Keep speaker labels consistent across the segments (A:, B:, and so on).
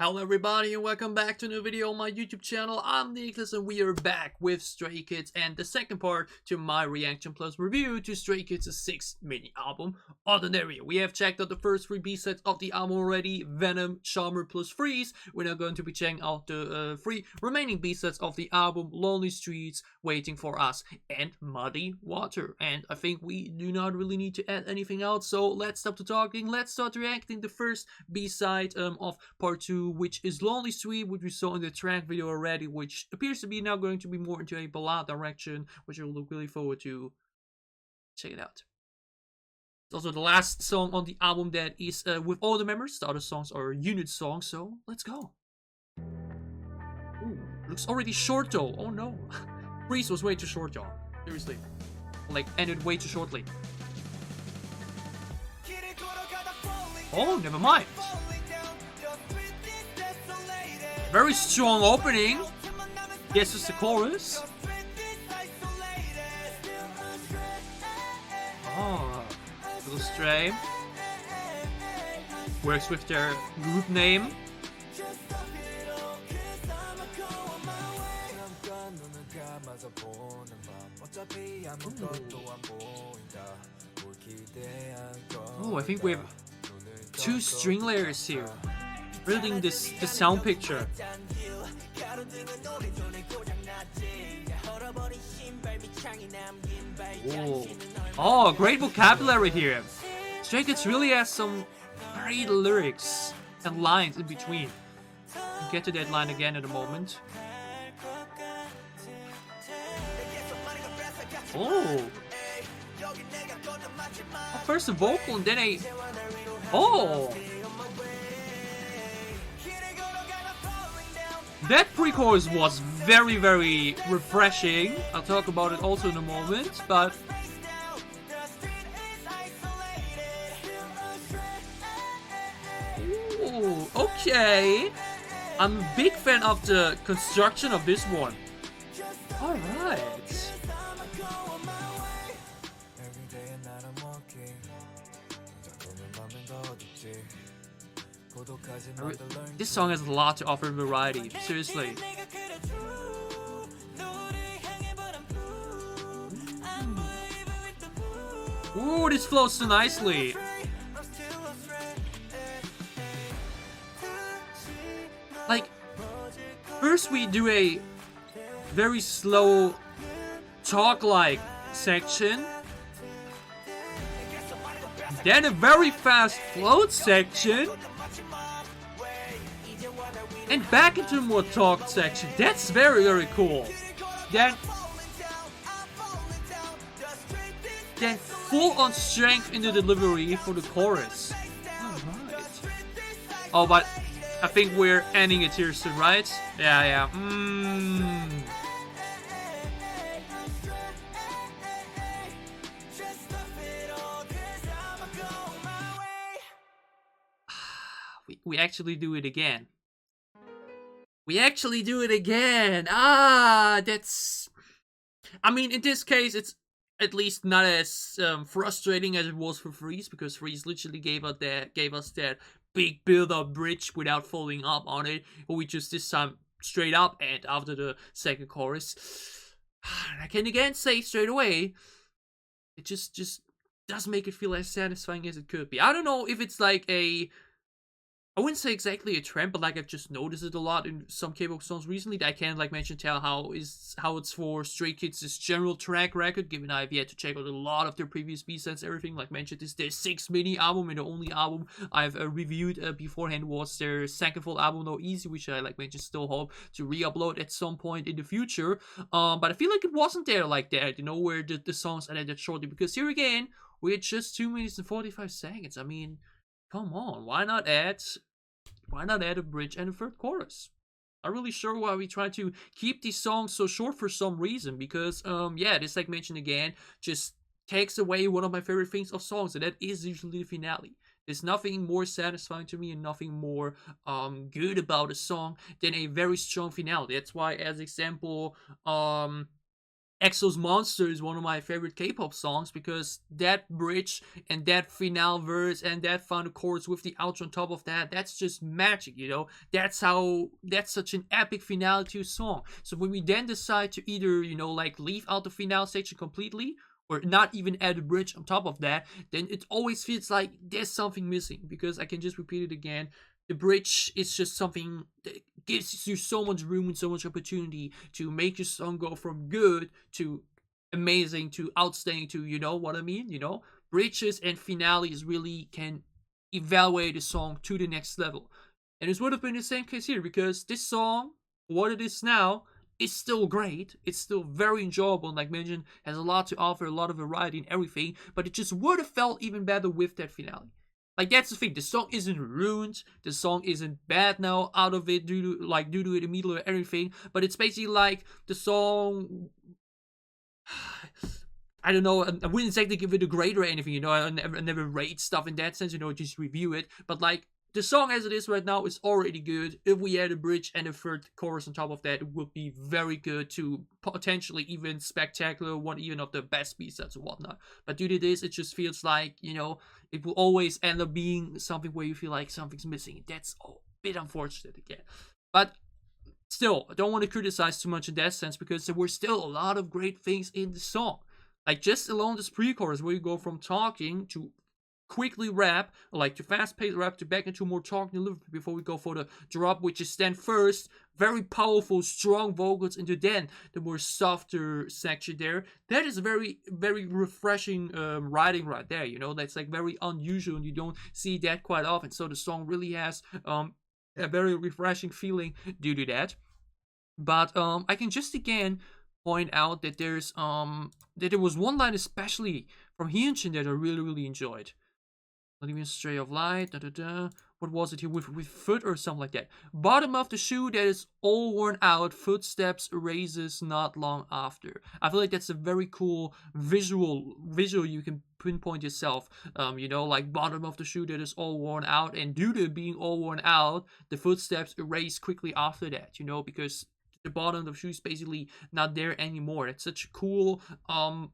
A: Hello everybody and welcome back to a new video on my YouTube channel. I'm Nicholas and we are back with Stray Kids and the second part to my reaction plus review to Stray Kids' 6th mini album, Ordinary. We have checked out the first 3 B-sides of the album already, Venom, Charmer plus Freeze. We're now going to be checking out the 3 remaining B-sides of the album, Lonely Streets, Waiting for Us, and Muddy Water. And I think we do not really need to add anything else, so let's stop the talking, let's start reacting the first B-side of part 2, which is Lonely Street, which we saw in the track video already, which appears to be now going to be more into a ballad direction, which I look really forward to. Check it out. It's also the last song on the album that is with all the members. The other songs are unit songs, so let's go. Ooh, looks already short though. Oh no. Freeze was way too short, y'all. Seriously. Like, ended way too shortly. Oh, never mind. Very strong opening. Yes, it's the chorus. Oh, little Stray. Works with their group name. Oh, I think we have 2 string layers here. Building the sound picture. Whoa. Oh, great vocabulary here. Stray Kids really has some great lyrics and lines in between. We'll get to that line again in a moment. Oh. First a vocal and then a... Oh. That pre-chorus was very, very refreshing. I'll talk about it also in a moment, but... Ooh, okay. I'm a big fan of the construction of this one. Alright. This song has a lot to offer in variety, seriously. Ooh, this flows so nicely. Like, first we do a very slow talk-like section. Then a very fast float section. And back into a more talk section. That's very, very cool. Then full on strength in the delivery for the chorus. Alright. Oh, but I think we're ending it here soon, right? Yeah. We actually do it again. That's... I mean, in this case, it's at least not as frustrating as it was for Freeze, because Freeze literally gave us that big build-up bridge without following up on it. But we just this time straight up, and after the second chorus, I can again say straight away, it just doesn't make it feel as satisfying as it could be. I don't know if it's like a... I wouldn't say exactly a trend, but like I've just noticed it a lot in some K-pop songs recently that I can't like tell how it's for Stray Kids' general track record, given I've yet to check out a lot of their previous B-sides. Everything like mentioned, this is their 6th mini album, and the only album I've reviewed beforehand was their second full album, No Easy, which I like mentioned still hope to re-upload at some point in the future. But I feel like it wasn't there like that, you know, where the songs ended shortly, because here again we're at just 2 minutes and 45 seconds. I mean, come on, why not add a bridge and a third chorus? I'm really sure why we try to keep these songs so short for some reason, because yeah, this, like mentioned again, just takes away one of my favorite things of songs, and that is usually the finale. There's nothing more satisfying to me and nothing more good about a song than a very strong finale. That's why, as example, EXO's Monster is one of my favorite K-pop songs because that bridge and that finale verse and that final chorus with the outro on top of that, that's just magic, you know? That's such an epic finale to a song. So when we then decide to either, you know, like leave out the finale section completely or not even add a bridge on top of that, then it always feels like there's something missing because I can just repeat it again. The bridge is just something that gives you so much room and so much opportunity to make your song go from good to amazing to outstanding to, you know what I mean? You know, bridges and finales really can evaluate a song to the next level. And it would have been the same case here because this song, what it is now, is still great. It's still very enjoyable. Like mentioned, has a lot to offer, a lot of variety and everything. But it just would have felt even better with that finale. Like that's the thing. The song isn't ruined. The song isn't bad now out of it due to it immediately or everything. But it's basically like the song. I don't know. I wouldn't exactly give it a grade or anything. You know, I never rate stuff in that sense. You know, just review it. But like the song as it is right now is already good. If we add a bridge and a third chorus on top of that, it would be very good to potentially even spectacular, one even of the best B-sides or whatnot. But due to this, it just feels like, you know, it will always end up being something where you feel like something's missing. That's a bit unfortunate again. But still, I don't want to criticize too much in that sense because there were still a lot of great things in the song. Like just alone this pre-chorus where you go from talking to quickly rap, like to fast-paced rap to back into more talking delivery before we go for the drop, which is then first very powerful, strong vocals into then the more softer section there. That is very, very refreshing writing right there. You know, that's like very unusual and you don't see that quite often. So the song really has a very refreshing feeling due to that. But I can just again point out that there was one line especially from Hyunchin that I really enjoyed. Not even stray of light. What was it here with foot or something like that? Bottom of the shoe that is all worn out. Footsteps erases not long after. I feel like that's a very cool visual you can pinpoint yourself. You know, like bottom of the shoe that is all worn out, and due to being all worn out, the footsteps erase quickly after that. You know, because the bottom of the shoe is basically not there anymore. It's such a cool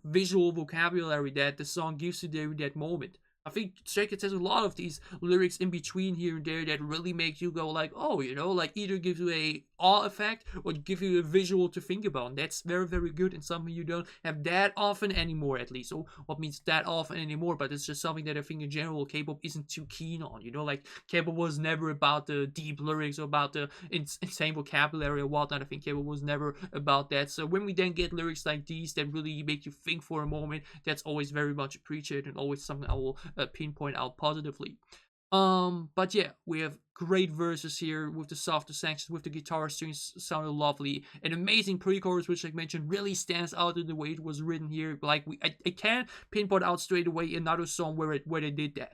A: visual vocabulary that the song gives you there in that moment. I think Stray Kids has a lot of these lyrics in between here and there that really make you go like, oh, you know, like either give you a awe effect or give you a visual to think about. And that's very good and something you don't have that often anymore, at least. So what means that often anymore? But it's just something that I think in general K-pop isn't too keen on. You know, like K-pop was never about the deep lyrics or about the insane vocabulary or whatnot. I think K-pop was never about that. So when we then get lyrics like these that really make you think for a moment, that's always very much appreciated and always something I will pinpoint out positively. But yeah, we have great verses here with the softer sections, with the guitar strings sounded lovely. An amazing pre-chorus, which I mentioned, really stands out in the way it was written here. Like I can't pinpoint out straight away another song where they did that.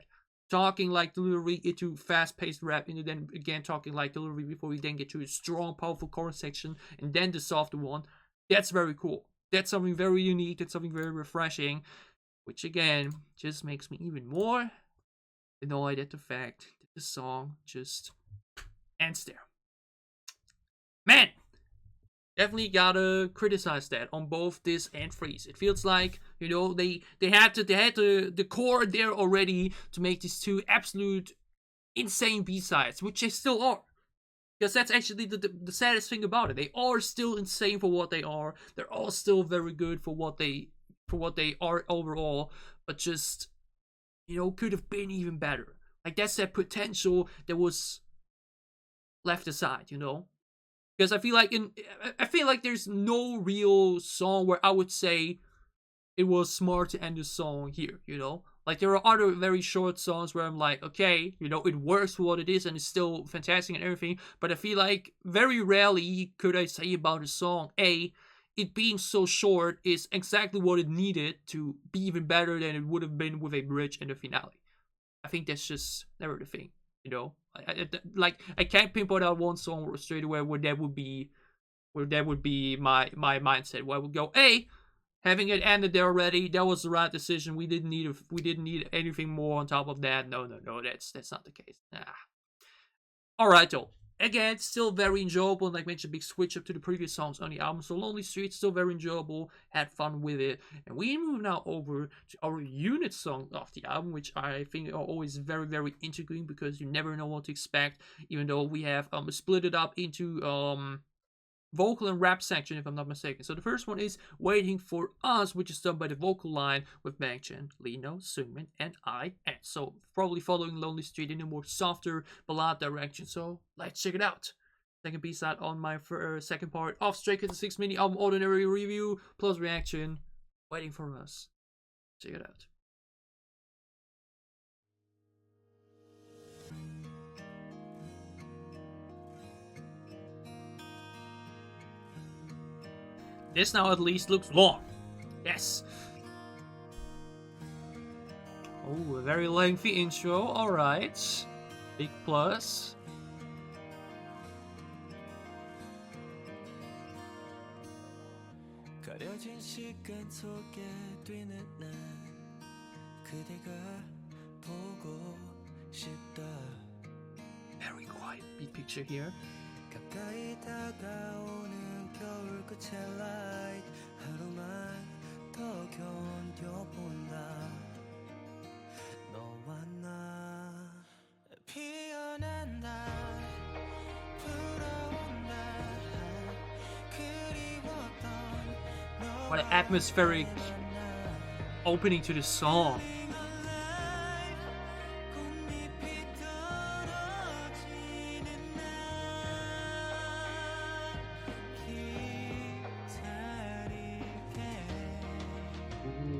A: Talking like delivery into fast-paced rap, and then again talking like delivery before we then get to a strong, powerful chorus section, and then the softer one. That's very cool. That's something very unique. That's something very refreshing. Which again, just makes me even more annoyed at the fact that the song just ends there. Man, definitely gotta criticize that on both this and Freeze. It feels like, you know, they had the core there already to make these two absolute insane B-sides, which they still are. Because that's actually the saddest thing about it. They are still insane for what they are. They're all still very good for what they are overall, but just, you know, could have been even better. Like that's that potential that was left aside, you know? Because I feel like there's no real song where I would say it was smart to end the song here, you know? Like there are other very short songs where I'm like, okay, you know, it works for what it is and it's still fantastic and everything, but I feel like very rarely could I say about a song, it being so short is exactly what it needed to be even better than it would have been with a bridge and a finale. I think that's just never the thing, you know. I can't pinpoint out one song straight away where that would be my mindset. Where I would go, having it ended there already, that was the right decision. We didn't need anything more on top of that. No, that's not the case. Nah. All right, though. Again, still very enjoyable, and like I mentioned, big switch up to the previous songs on the album. So Lonely Street, still very enjoyable, had fun with it. And we move now over to our unit song of the album, which I think are always very, very intriguing because you never know what to expect, even though we have split it up into vocal and rap section, if I'm not mistaken. So the first one is Waiting for Us, which is done by the vocal line with Bangchan, Lino, Sungmin, and IN. So probably following Lonely Street in a more softer ballad direction. So let's check it out. Second B-side on my second part of Stray Kids' 6 mini album Ordinary review plus reaction. Waiting for Us. Check it out. This now at least looks long. Yes. Oh, a very lengthy intro. Alright. Big plus. Very quiet beat picture here. What an atmospheric opening to the song.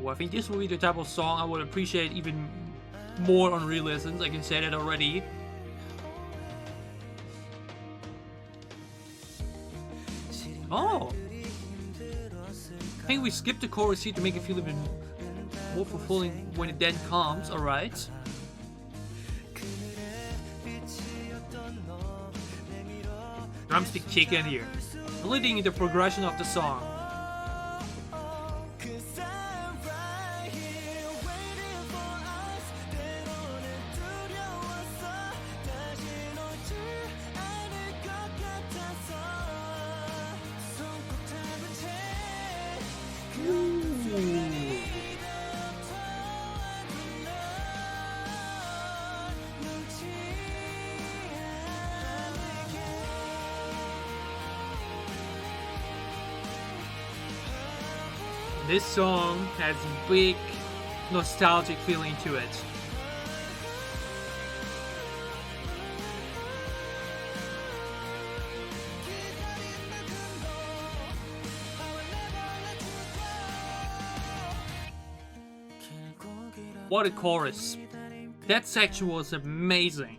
A: Ooh, I think this will be the type of song I would appreciate even more on re-listens. I can say that already. Oh! I think we skipped the chorus here to make it feel even more fulfilling when it then comes, alright. Drums to kick in here, leading the progression of the song. This song has big nostalgic feeling to it. What a chorus. That section was amazing.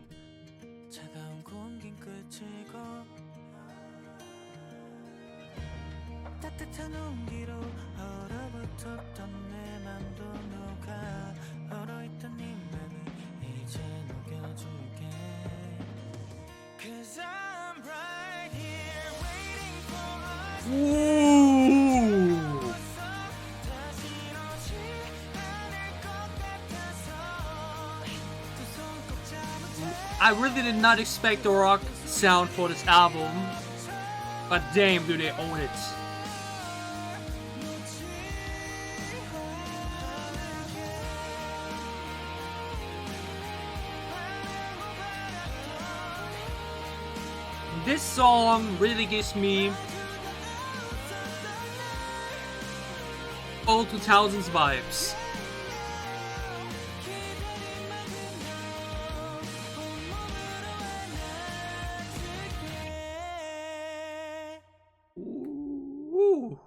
A: Ooh. I really did not expect a rock sound for this album, but damn, do they own it. This song really gives me old 2000s vibes. Ooh.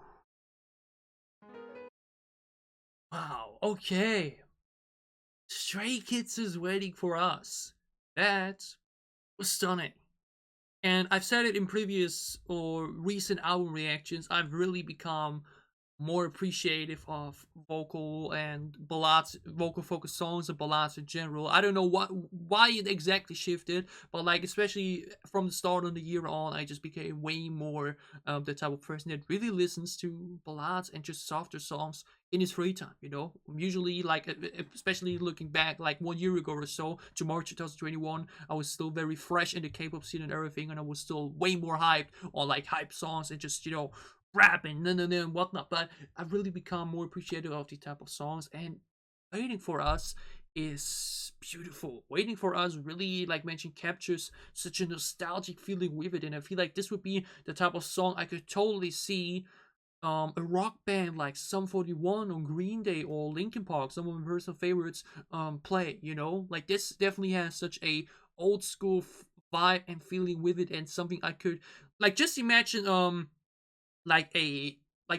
A: Wow, okay. Stray Kids is Waiting for Us. That was stunning. And I've said it in previous or recent album reactions, I've really become more appreciative of vocal and ballads, vocal focused songs and ballads in general. I don't know why it exactly shifted, but like especially from the start of the year on, I just became way more the type of person that really listens to ballads and just softer songs in his free time. You know, usually like especially looking back like 1 year ago or so to March 2021, I was still very fresh in the K-pop scene and everything, and I was still way more hyped on like hype songs and just rapping, and whatnot. But I've really become more appreciative of these type of songs, and Waiting for Us is beautiful. Waiting for Us really, like mentioned, captures such a nostalgic feeling with it, and I feel like this would be the type of song I could totally see a rock band like Sum 41 or Green Day or Linkin Park, some of my personal favorites, play. Like this definitely has such a old school vibe and feeling with it, and something I could like just imagine like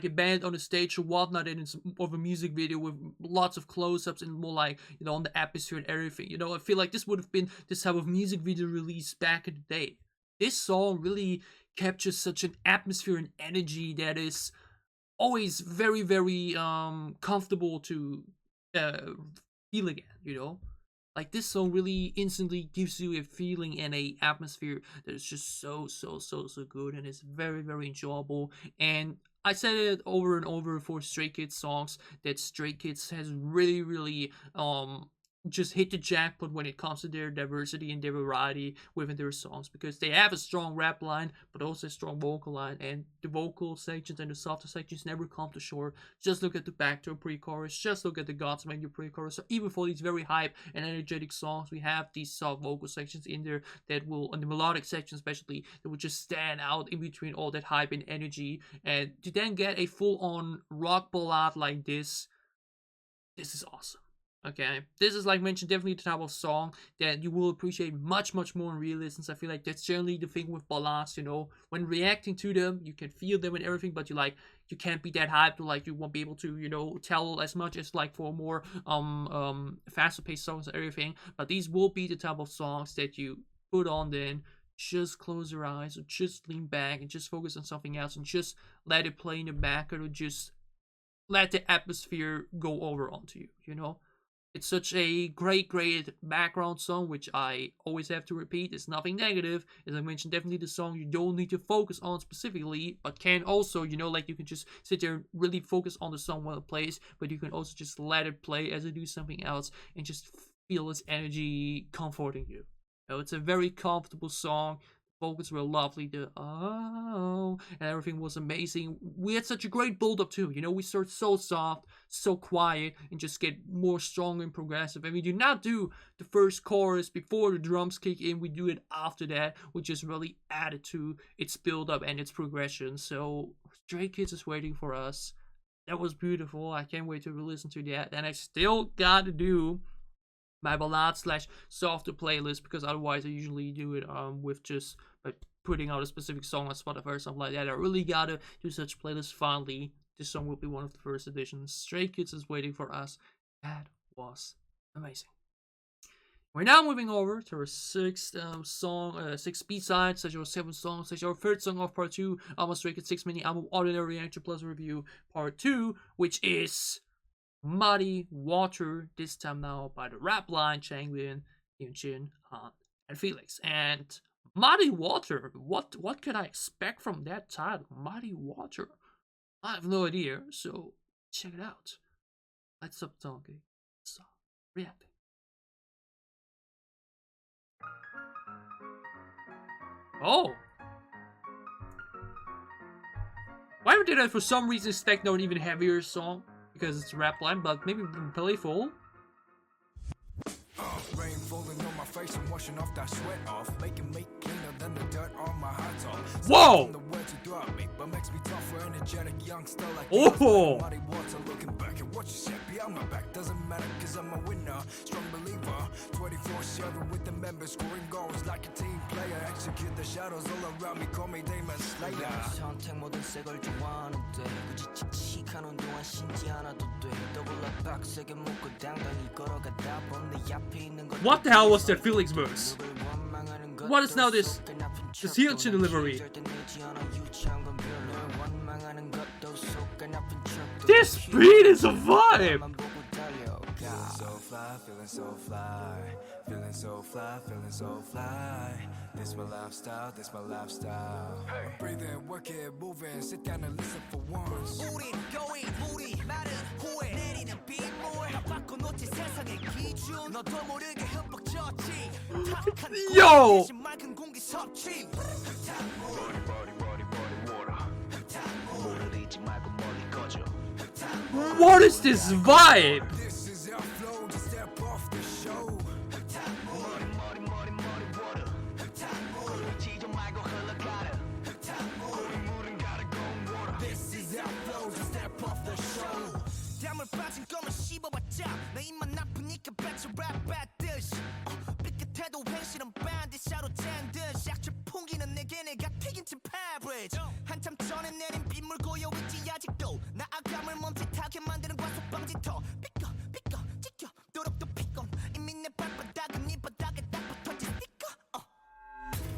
A: a band on a stage or whatnot, and it's of a music video with lots of close-ups and more like on the atmosphere and everything. I feel like this would have been this type of music video release back in the day. This song really captures such an atmosphere and energy that is always very, very comfortable to uh feel again. Like this song really instantly gives you a feeling and a atmosphere that is just so good, and it's very, very enjoyable. And I said it over and over for Stray Kids songs that Stray Kids has really, really just hit the jackpot when it comes to their diversity and their variety within their songs, because they have a strong rap line but also a strong vocal line, and the vocal sections and the softer sections never come to short. Just look at the backdoor pre-chorus, just look at the God's Menu pre-chorus. So even for these very hype and energetic songs, we have these soft vocal sections in there that will, and the melodic section especially, that will just stand out in between all that hype and energy. And to then get a full-on rock ballad like this is awesome. Okay, this is, like mentioned, definitely the type of song that you will appreciate much more in re-listens. I feel like that's generally the thing with ballads. When reacting to them, you can feel them and everything, but you can't be that hyped, or like you won't be able to tell as much as like for more faster paced songs and everything. But these will be the type of songs that you put on, then just close your eyes or just lean back and just focus on something else and just let it play in the background, or just let the atmosphere go over onto you. It's such a great background song, which I always have to repeat. It's nothing negative. As I mentioned, definitely the song you don't need to focus on specifically, but can also, like you can just sit there and really focus on the song while it plays, but you can also just let it play as it do something else and just feel its energy comforting you. It's a very comfortable song. Vocals were lovely, and everything was amazing. We had such a great build up too. We start so soft, so quiet, and just get more strong and progressive. And we do not do the first chorus before the drums kick in. We do it after that, which is really added to its build up and its progression. So Stray Kids is Waiting for Us. That was beautiful. I can't wait to listen to that. And I still gotta do my ballad / softer playlist, because otherwise I usually do it with just by putting out a specific song on Spotify or something like that. I really gotta do such playlists finally. This song will be one of the first editions. Stray Kids is Waiting for Us. That was amazing. We're now moving over to our sixth six B-side, such our seventh song, such our third song of part 2, almost Stray Kids 6-minute album Ordinary Reaction Plus Review part 2, which is Muddy Water, this time now by the rap line Changbin, Hyunjin, Han, and Felix. And Muddy Water, what could I expect from that title? Muddy Water? I have no idea, so check it out. Let's stop talking, stop reacting. Oh! Why did I for some reason expect an even heavier song? Because it's a rap line, but maybe playful. Rain falling on my face and washing off that sweat off, making me cleaner than the dirt on my hot top. Whoa! The words you throw at me, but makes me tougher, energetic youngster like oh! Muddy water, looking back at what you said behind my back doesn't matter, cause I'm a winner, strong believer, 24/7 with the members, scoring goals like a team player, execute the shadows all around me, call me Demon Slayer. 선택 모든 색을 좋아하는데 굳이 칙칙하는 동안 신지 않아도 돼. 더블라 빡세게 묶고 당당히 걸어가다 보면 내 앞에 있는 것. What the hell was that Felix verse? What is now this Hyunjin delivery? This beat is a vibe.
B: Feeling so fly, feeling so fly, feeling so fly, feeling so fly. This my lifestyle, this my lifestyle. Hey. Breathing, working, moving, sit down and listen for once. 우린 going, 우리 말은 후회. 내리는 빗물 바꿔놓지 세상의 기준. 너도 모르게 흠뻑 젖지.
A: Yo!
B: 맑은 공기 섭취. Body, body, body, body, water. 물을 잊지 말고 멀리 꺼져.
A: What is this vibe?
B: 빠진 껌을 씹어봤자 내 입만 나쁘니까 배쳐 랩 받듯이 삐끗해도 현실은 반드시로 짠 듯이 약초 풍기는 내게 내가 튀긴 듯 패브리지 한참 전에 내린 빗물 고여있지 아직도 나아감을 멈칫하게 만드는 과속방지터 삐꺼 삐꺼 찍혀 도력도 피꺼 이미 내 발바닥은 이 바닥에 딱 붙었지 스티커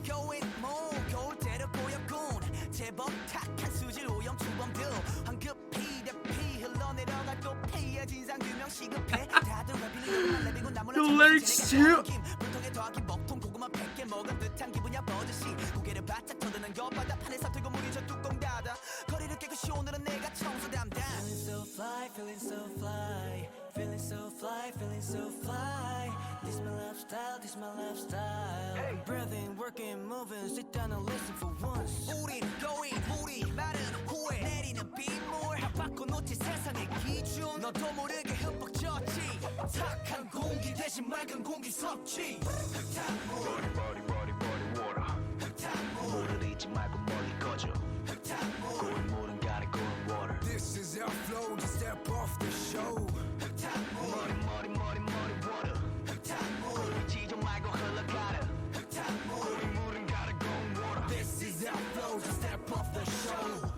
B: Going more 겨울 때려 고였군 제법 탁한 수질 오염 주범들 황급히 흘러내려가 또 피해 진상 규명 시급해 다들 랩이는 랩이고 나무를
A: The lyrics too.
B: 불통에 더하기 먹통 고구마 100개 먹은 듯한 기분이야 버젓이 고개를 바짝 터드는 곁바다 판에서 들고 물이 저 뚜껑 닫아 거리를 깨끗이 오늘은 내가 청소 담당 Feeling so fly, feeling so fly Feeling so fly, feeling so fly This my lifestyle, this my lifestyle hey. Breathing, working, moving, sit down and listen for once 우린 going, 우리 말은 후회 내리는 빗물 바꿔놓지 세상의 기준 너도 모르게 흠뻑 젖지 탁한 공기 대신 맑은 공기 섭취 Body, body, body, body, water 물을 잊지 말고 멀리 꺼져 고인 물은 가리 고인 water This is our flow, just step off the show 머리 머리 머리 머리 water 고이지 좀 말고 흘러가라 고인 물은 가리 고인 water This is our flow, just step off the show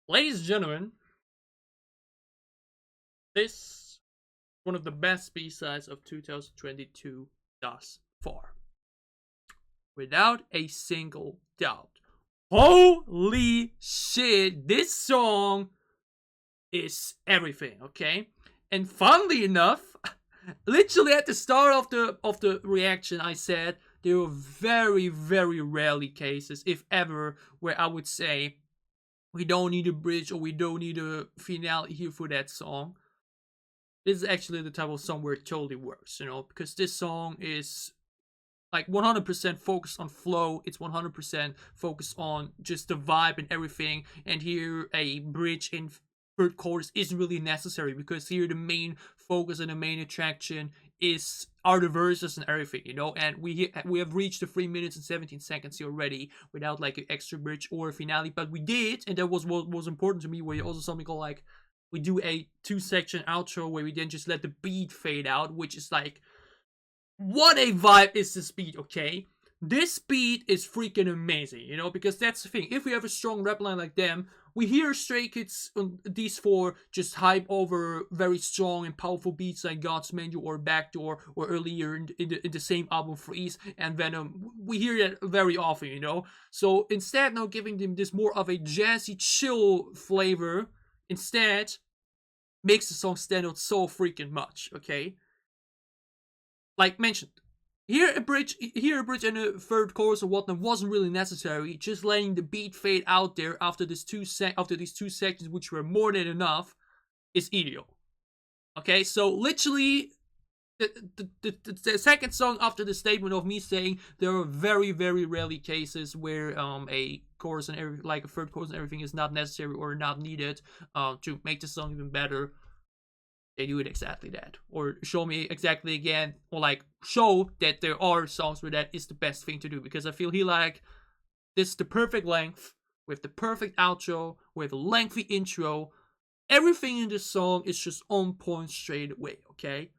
A: Ladies and gentlemen, this is one of the best B-sides of 2022 thus far. Without a single doubt. Holy shit, this song is everything, okay? And funnily enough, literally at the start of the reaction, I said there were very, very rarely cases, if ever, where I would say we don't need a bridge or we don't need a finale here for that song. This is actually the type of song where it totally works, you know, because this song is like 100% focused on flow. It's 100% focused on just the vibe and everything. And here a bridge in third chorus isn't really necessary because here the main focus and the main attraction are the verses and everything, you know. And we have reached the 3 minutes and 17 seconds here already without like an extra bridge or a finale, but we did, and that was what was important to me. Where also something called like we do a 2-section outro where we then just let the beat fade out, which is like, what a vibe is this beat, okay? This beat is freaking amazing, you know, because that's the thing. If we have a strong rap line like them, we hear Stray Kids, these four, just hype over very strong and powerful beats like God's Menu or Backdoor or earlier in the same album Freeze and Venom. We hear that very often, you know. So instead, now giving them this more of a jazzy, chill flavor, instead, makes the song stand out so freaking much, okay? Like mentioned, here a bridge and a third chorus or whatnot wasn't really necessary. Just letting the beat fade out there after these two sections, which were more than enough, is ideal. Okay, so literally, the second song after the statement of me saying there are very, very rarely cases where a chorus and a third chorus and everything is not necessary or not needed to make the song even better. They do it exactly that, or show me exactly again, or like show that there are songs where that is the best thing to do, because I feel this is the perfect length with the perfect outro with a lengthy intro. Everything in this song is just on point straight away, okay?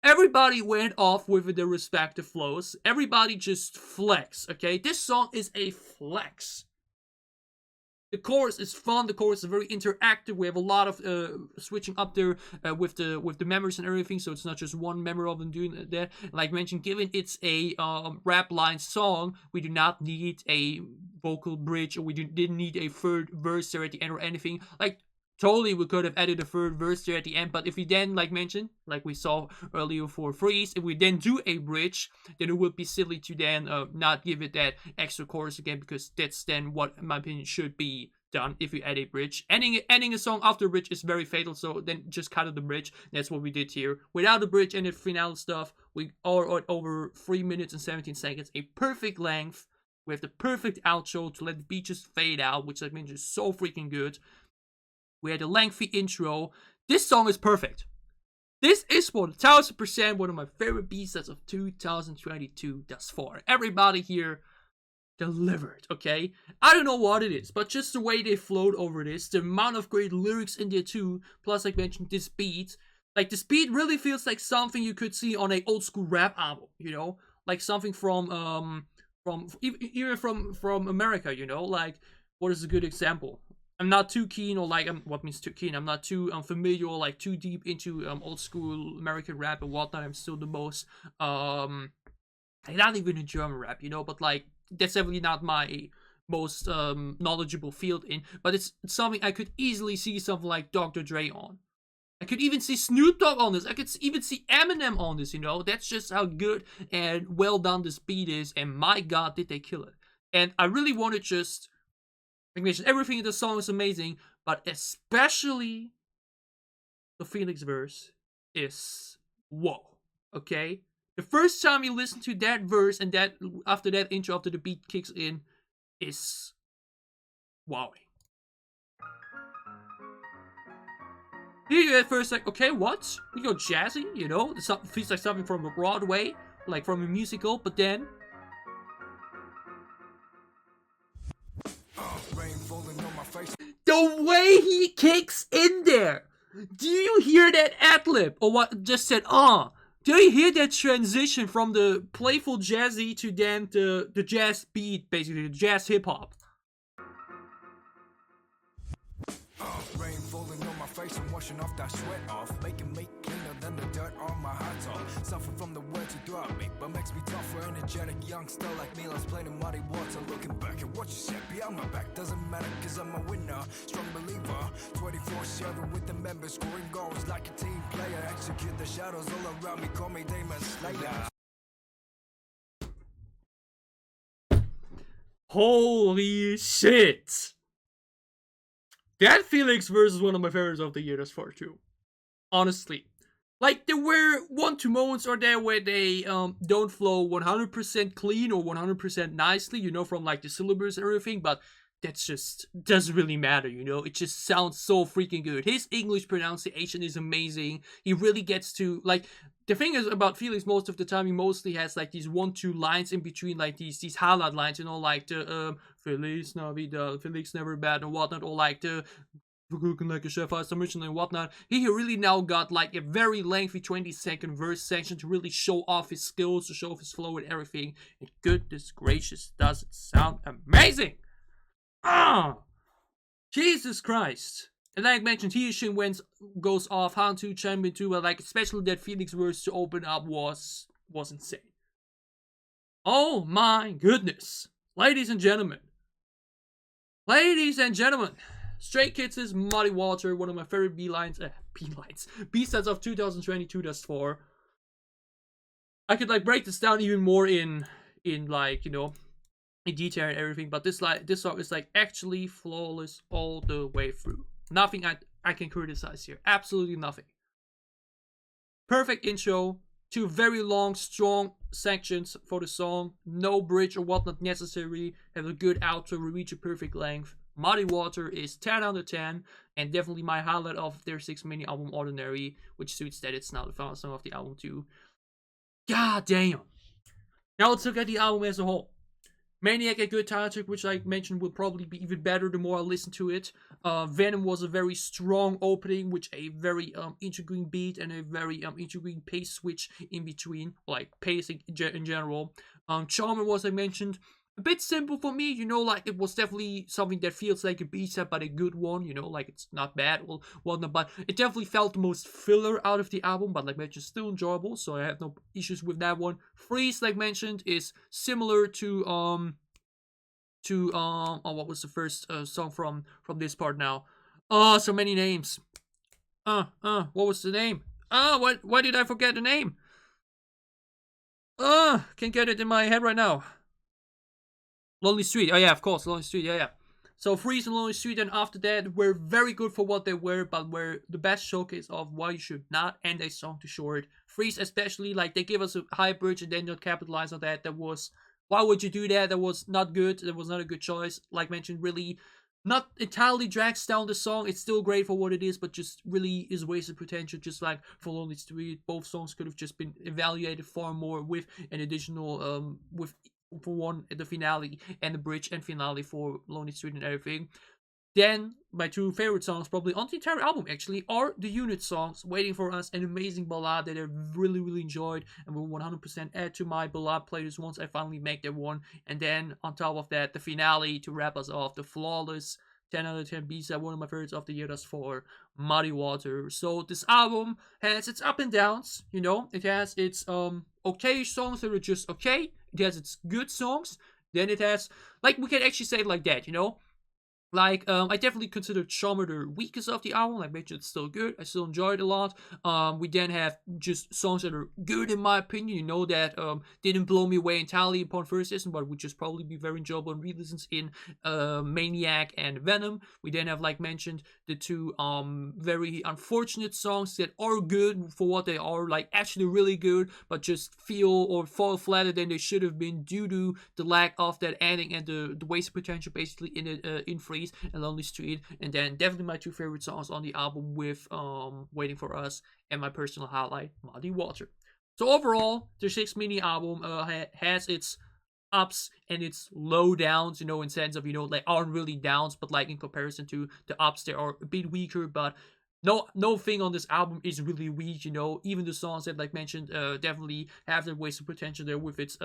A: Everybody went off with their respective flows. Everybody just flex, okay? This song is a flex. The chorus is fun. The chorus is very interactive. We have a lot of switching up there with the members and everything. So it's not just one member of them doing that. Like mentioned, given it's a rap line song, we do not need a vocal bridge, or we didn't need a third verse there at the end or anything. Like totally, we could have added a third verse there at the end. But if we then, like mentioned, like we saw earlier for Freeze, if we then do a bridge, then it would be silly to then not give it that extra chorus again, because that's then what, in my opinion, should be done if you add a bridge. Ending a song after a bridge is very fatal, so then just cut out the bridge. That's what we did here. Without the bridge and the finale stuff, we are at over 3 minutes and 17 seconds, a perfect length. We have the perfect outro to let the beat just fade out, which I mean is so freaking good. We had a lengthy intro. This song is perfect. This is 1000% one of my favorite B-sides of 2022 thus far. Everybody here delivered, okay? I don't know what it is, but just the way they flowed over this, the amount of great lyrics in there too, plus like mentioned, this beat. Like this beat really feels like something you could see on a old school rap album, you know? Like something from even from America, you know? Like, what is a good example? I'm not too keen, or like, what means too keen? I'm not too familiar or like too deep into old school American rap and whatnot. I'm still the most not even in German rap, you know, but like that's definitely not my most knowledgeable field in. But it's something I could easily see something like Dr. Dre on. I could even see Snoop Dogg on this. I could even see Eminem on this, you know. That's just how good and well done this beat is. And my god, did they kill it. And I really want to just, like, everything in the song is amazing, but especially the Phoenix verse is whoa, okay? The first time you listen to that verse and that after that intro, after the beat kicks in, is wowing. You at first like, okay, what? You go jazzy, you know? It feels like something from a Broadway, like from a musical, but then the way he kicks in there! Do you hear that ad-lib? Or what just said, do you hear that transition from the playful jazzy to then the jazz beat, basically, the jazz hip-hop? Rain falling on my face and washing off that sweat off, making me cleaner than the dirt on my hot top. Suffer from the words you throw at me, but makes me tougher, energetic youngster like me. Let's play the muddy water, looking back at what you said behind my back. Doesn't matter cause I'm a winner, strong believer, 24/7 with the members, scoring goals like a team player. Execute the shadows all around me, call me Demon Slayer. Holy shit! That Felix verse is one of my favorites of the year thus far too. Honestly. Like, there were 1-2 moments or there where they don't flow 100% clean or 100% nicely, you know, from like the syllables and everything, but that's just doesn't really matter, you know. It just sounds so freaking good. His English pronunciation is amazing. He really gets to, like, the thing is about Felix, most of the time he mostly has like these 1-2 lines in between, like these highlight lines, you know, like the Feliz Navidad, Felix never bad and whatnot, or like the cooking like a chef has submission and whatnot. He really now got like a very lengthy 20-second verse section to really show off his skills, to show off his flow and everything. And goodness gracious, does it sound amazing! Jesus Christ. And like I mentioned, Shin goes off, Han 2 Champion 2, but like especially that Felix verse to open up was insane. Oh my goodness. Ladies and gentlemen, Stray Kids' Muddy Water, one of my favorite B-sides of 2022 thus far. I could like break this down even more in like, you know, in detail and everything, but this song is like actually flawless all the way through. Nothing I can criticize here. Absolutely nothing. Perfect intro, 2 very long, strong sections for the song. No bridge or whatnot necessary. Have a good outro, we reach a perfect length. Muddy Water is 10 out of 10, and definitely my highlight of their 6 mini album ODDINARY, which suits that it's now the final song of the album too. God damn. Now let's look at the album as a whole. Maniac, a good title track, which I mentioned will probably be even better the more I listen to it. Venom was a very strong opening, with a very intriguing beat and a very intriguing pace switch in between, like pacing in general. Charmer was, I mentioned, a bit simple for me, like it was definitely something that feels like a B-side, but a good one, like it's not bad or whatnot, but it definitely felt the most filler out of the album, but like mentioned, still enjoyable, so I have no issues with that one. Freeze, like mentioned, is similar to what was the first song from this part now? Oh, so many names. What was the name? Why did I forget the name? Can't get it in my head right now. Lonely Street. Oh yeah, of course, Lonely Street. Yeah. So Freeze and Lonely Street, and after that, were very good for what they were, but were the best showcase of why you should not end a song too short. Freeze, especially, like they give us a high bridge and then not capitalize on that. That was, why would you do that? That was not good. That was not a good choice. Like mentioned, really not entirely drags down the song. It's still great for what it is, but just really is wasted potential. Just like for Lonely Street, both songs could have just been evaluated far more with an additional with for one the finale and the bridge and finale for Lonely Street and everything. Then my two favorite songs, probably on the entire album actually, are the unit songs. Waiting for Us, an amazing ballad that I really enjoyed and will 100% add to my ballad playlist once I finally make that one. And then on top of that, the finale to wrap us off, the flawless 10 out of 10 B-side, one of my favorites of the year thus far, Muddy Water. So this album has its up and downs, it has its okay songs that are just okay, it has its good songs, then it has, like, we can actually say it like that, like, I definitely consider Charmer the weakest of the album. Like mentioned, it's still good. I still enjoy it a lot. We then have just songs that are good in my opinion. That didn't blow me away entirely upon first listen, but would just probably be very enjoyable in re-listens in Maniac and Venom. We then have, like mentioned, the two very unfortunate songs that are good for what they are, like actually really good, but just feel or fall flatter than they should have been due to the lack of that ending and the wasted potential basically in it in Freeze and Lonely Street. And then definitely my two favorite songs on the album with Waiting for Us and my personal highlight, Muddy Water. So overall, the 6 mini album has its ups and its low downs, in sense of, they aren't really downs, but like in comparison to the ups, they are a bit weaker, but no thing on this album is really weak, even the songs that, like mentioned, definitely have their wasted potential there with its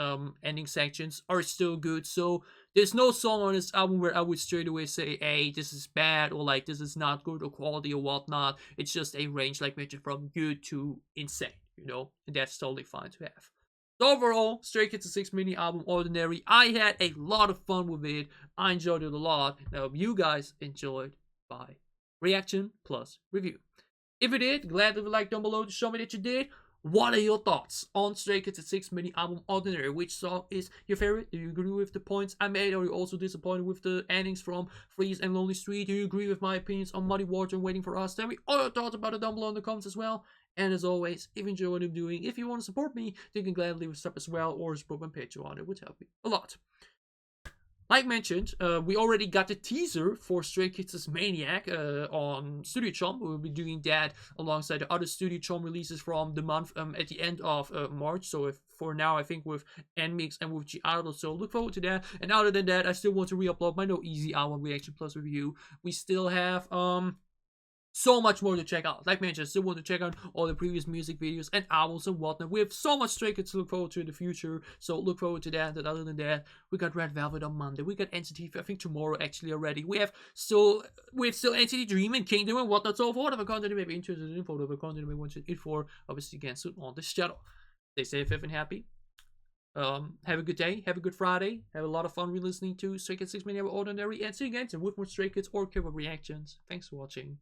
A: ending sections are still good. So there's no song on this album where I would straight away say, hey, this is bad, or like this is not good or quality or whatnot. It's just a range, like mentioned, from good to insane, and that's totally fine to have. So overall, Stray Kids' 6 mini album, Ordinary, I had a lot of fun with it. I enjoyed it a lot. I hope you guys enjoyed. Bye. Reaction plus review. If you did, glad leave a like down below to show me that you did. What are your thoughts on Stray Kids' 6 mini album Ordinary? Which song is your favorite? Do you agree with the points I made? Or are you also disappointed with the endings from Freeze and Lonely Street? Do you agree with my opinions on Muddy Water and Waiting for Us? Tell me all your thoughts about it down below in the comments as well. And as always, if you enjoy what I'm doing, if you want to support me, you can gladly leave a sub as well, or support my Patreon. It would help me a lot. Like mentioned, we already got the teaser for Stray Kids' Maniac on Studio Chom. We'll be doing that alongside the other Studio Chom releases from the month at the end of March. So if for now, I think with NMix and with G-Idol. So look forward to that. And other than that, I still want to re-upload my No Easy album reaction plus review. We still have so much more to check out. Like mentioned, I still want to check out all the previous music videos and albums and whatnot. We have so much Stray Kids to look forward to in the future, so look forward to that. And other than that, we got Red Velvet on Monday. We got NCT, I think tomorrow actually already. We have still NCT Dream and Kingdom and whatnot. So for whatever content you may be interested in, for whatever content you may want to eat for, obviously again soon on this channel. Stay safe and happy. Have a good day, have a good Friday, have a lot of fun re-listening to Stray Kids 6 Mini Ordinary, and see you again soon with more Stray Kids or K-pop reactions. Thanks for watching.